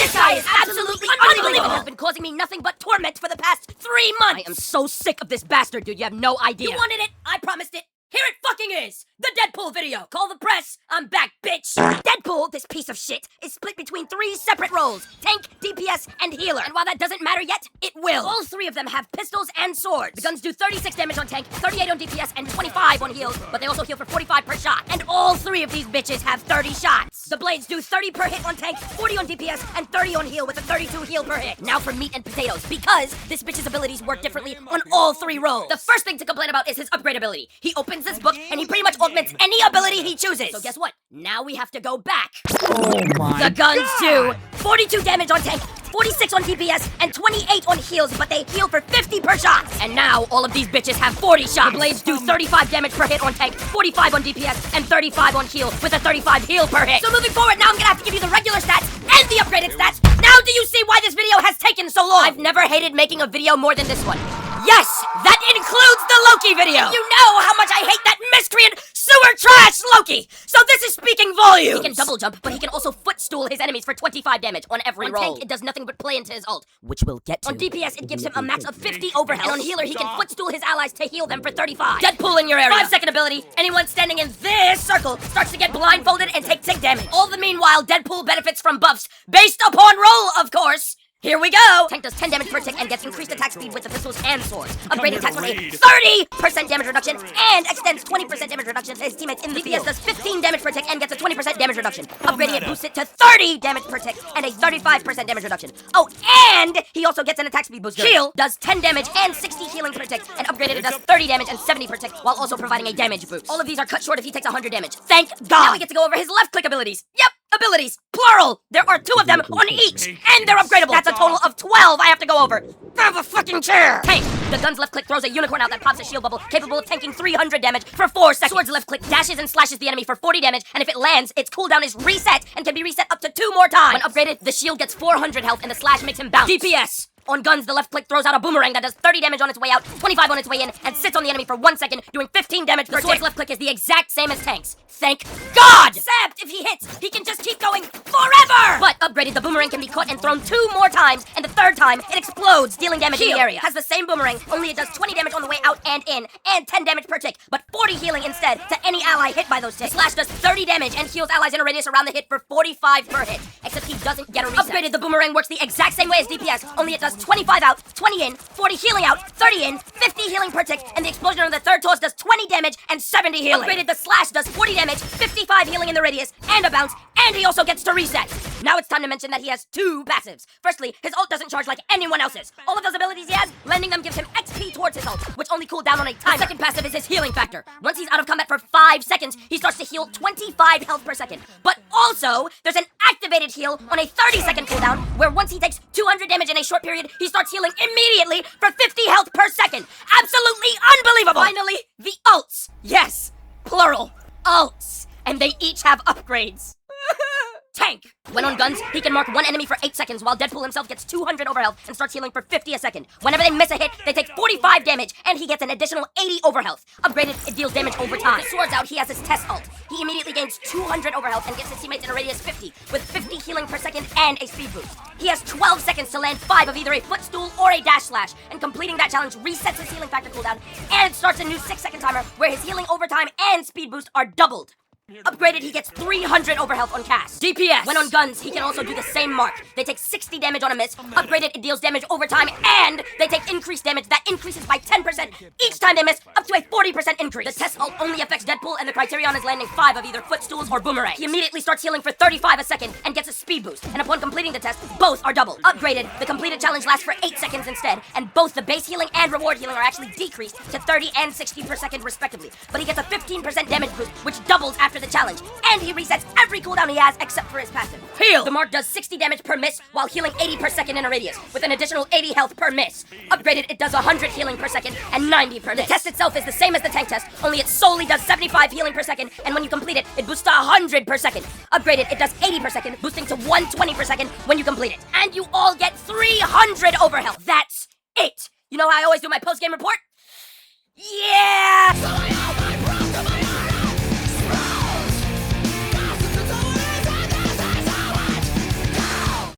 This guy is absolutely unbelievable! Has been causing me nothing but torment for the past 3 months! I am so sick of this bastard, dude, you have no idea. You wanted it, I promised it. Here it fucking is! The Deadpool video! Call the press, I'm back, bitch! Deadpool, this piece of shit, is split between 3 separate roles. Tank, DPS, and healer. And while that doesn't matter yet, it will. All 3 of them have pistols and swords. The guns do 36 damage on tank, 38 on DPS, and 25 on heals, but they also heal for 45 per shot. And all 3 of these bitches have 30 shots. The blades do 30 per hit on tank, 40 on DPS, and 30 on heal with a 32 heal per hit. Now for meat and potatoes, because this bitch's abilities work differently on all 3 roles. The first thing to complain about is his upgrade ability. He opens this book, and he pretty much augments any ability he chooses. So guess what? Now we have to go back. Oh my The guns do 42 damage on tank, 46 on DPS, and 28 on heals, but they heal for 50 per shot. And now all of these bitches have 40 shots. The blades do 35 damage per hit on tank, 45 on DPS, and 35 on heal with a 35 heal per hit. So moving forward, now I'm gonna have to give you the regular stats and the upgraded stats. Now do you see why this video has taken so long? I've never hated making a video more than this one. Yes, that includes the Loki video! You know how much I hate that miscreant sewer trash Loki! So this is speaking volumes! He can double jump, but he can also footstool his enemies for 25 damage on every roll. On tank, it does nothing but play into his ult, which we'll get to. On DPS, it gives him a max of 50 overhealth. And on healer, he can footstool his allies to heal them for 35. Deadpool in your area. 5-second ability. Anyone standing in this circle starts to get blindfolded and take tick damage. All the meanwhile, Deadpool benefits from buffs based upon roll, of course. Here we go! Tank does 10 damage per tick and gets increased attack speed with the pistols and swords. Upgraded attacks on a 30% damage reduction and extends 20% damage reduction to his teammates in the field. Does 15 damage per tick and gets a 20% damage reduction. Upgrading it boosts it to 30 damage per tick and a 35% damage reduction. Oh, and he also gets an attack speed boost. Heal does 10 damage and 60 healing per tick, and upgraded it does 30 damage and 70 per tick, while also providing a damage boost. All of these are cut short if he takes 100 damage. Thank God! Now we get to go over his left click abilities. Yep! Abilities, plural! There are 2 of them on each, and they're upgradable! That's a total of 12 I have to go over! Grab a fucking chair! Tank! The gun's left click throws a unicorn out that pops a shield bubble, capable of tanking 300 damage for 4 seconds. Sword's left click dashes and slashes the enemy for 40 damage, and if it lands, its cooldown is reset and can be reset up to 2 more times! When upgraded, the shield gets 400 health, and the slash makes him bounce. DPS! On guns, the left click throws out a boomerang that does 30 damage on its way out, 25 on its way in, and sits on the enemy for 1 second, doing 15 damage per tick. The sword's left click is the exact same as Tank's. Thank God! Except if he hits, he can just keep going forever! But upgraded, the boomerang can be caught and thrown 2 more times, and the 3rd time, it explodes, dealing damage in the area. Has the same boomerang, only it does 20 damage on the way out and in, and 10 damage per tick, but 40 healing instead to any ally hit by those ticks. The slash does 30 damage and heals allies in a radius around the hit for 45 per hit, except he doesn't get a reset. Upgraded, the boomerang works the exact same way as DPS, only it does 25 out, 20 in, 40 healing out, 30 in, 50 healing per tick, and the explosion on the 3rd toss does 20 damage and 70 healing. Upgraded, the slash does 40 damage, 55 healing in the radius, and a bounce, and he also gets to reset. Now it's time to mention that he has 2 passives. Firstly, his ult doesn't charge like anyone else's. All of those abilities he has, landing them gives him XP towards his ult, which only cool down on a timer. The second passive is his healing factor. Once he's out of combat for 5 seconds, he starts to heal 25 health per second. But also, there's an activated heal on a 30-second cooldown, where once he takes 200 damage in a short period, he starts healing immediately for 50 health per second. Absolutely unbelievable! Finally, the ults. Yes, plural, ults. And they each have upgrades. Tank. When on guns, he can mark 1 enemy for 8 seconds, while Deadpool himself gets 200 overhealth and starts healing for 50 a second. Whenever they miss a hit, they take 45 damage, and he gets an additional 80 overhealth. Upgraded, it deals damage over time. With the sword's out, he has his test ult. He immediately gains 200 overhealth and gives his teammates in a radius 50, with 50 healing per second and a speed boost. He has 12 seconds to land 5 of either a footstool or a dash slash, and completing that challenge resets his healing factor cooldown, and starts a new 6-second timer where his healing overtime and speed boost are doubled. Upgraded, he gets 300 overhealth on cast. DPS. When on guns, he can also do the same mark. They take 60 damage on a miss. Upgraded, it deals damage over time, and they take increased damage that increases by 10% each time they miss, up to a 40% increase. The test ult only affects Deadpool, and the criterion is landing 5 of either footstools or boomerang. He immediately starts healing for 35 a second and gets a speed boost, and upon completing the test, both are doubled. Upgraded, the completed challenge lasts for 8 seconds instead, and both the base healing and reward healing are actually decreased to 30 and 60 per second respectively. But he gets a 15% damage boost, which doubles after the challenge, and he resets every cooldown he has except for his passive. Heal! The mark does 60 damage per miss while healing 80 per second in a radius, with an additional 80 health per miss. Upgraded, it does 100 healing per second and 90 per miss. The test itself is the same as the tank test, only it solely does 75 healing per second, and when you complete it, it boosts to 100 per second. Upgraded, it does 80 per second, boosting to 120 per second when you complete it. And you all get 300 overhealth. That's it! You know how I always do my post-game report? Yeah!